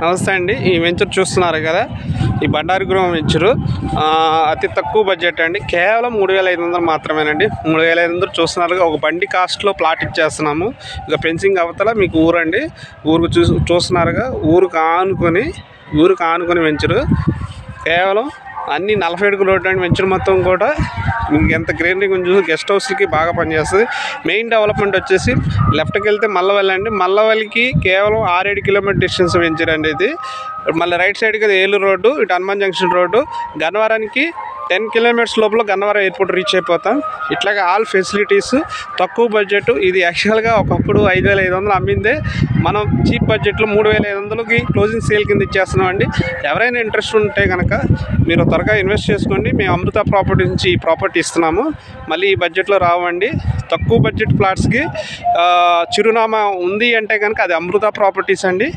నమస్తే అండి. ఈ వెంచర్ చూస్తున్నారు కదా, ఈ బండారిగృహం వెంచరు అతి తక్కువ బడ్జెట్ అండి. కేవలం 3,500 మాత్రమేనండి. 3,500 చూస్తున్నారు. ఒక బండి కాస్ట్లో ప్లాట్ ఇచ్చేస్తున్నాము. ఇక ఫెన్సింగ్ అవతల మీకు ఊరండి. ఊరుకు చూస్తున్నారుగా, ఊరుకు ఆనుకొని వెంచరు. కేవలం అన్ని 40 అడుగుల రోడ్డు అండి. వెంచర్ మొత్తం కూడా మీకు ఎంత గ్రీనరీ కొంచెం గెస్ట్ హౌస్కి బాగా పనిచేస్తుంది. మెయిన్ డెవలప్మెంట్ వచ్చేసి లెఫ్ట్కి వెళ్తే మల్లవల్లి అండి. మల్లవల్లికి కేవలం 6-7 కిలోమీటర్ డిస్టెన్స్ వెంచర్ అండి ఇది. మళ్ళీ రైట్ సైడ్కి అది ఏలూరు రోడ్డు, ఇటు హనుమాన్ జంక్షన్ రోడ్డు. గన్నవరానికి 10 కిలోమీటర్స్ లోపల గన్నవరం ఎయిర్పోర్ట్ రీచ్ అయిపోతాం. ఇట్లాగా ఆల్ ఫెసిలిటీస్, తక్కువ బడ్జెట్. ఇది యాక్చువల్గా ఒకప్పుడు 5,500 అమ్మిందే మనం చీప్ బడ్జెట్లో 3,500కి క్లోజింగ్ సేల్ కింద ఇచ్చేస్తున్నాం అండి. ఎవరైనా ఇంట్రెస్ట్ ఉంటే కనుక మీరు త్వరగా ఇన్వెస్ట్ చేసుకోండి. మేము అమృత ప్రాపర్టీ నుంచి ఈ ప్రాపర్టీ ఇస్తున్నాము. మళ్ళీ ఈ బడ్జెట్లో రావండి. తక్కువ బడ్జెట్ ప్లాట్స్కి చిరునామా ఉంది అంటే కనుక అది అమృత ప్రాపర్టీస్ అండి.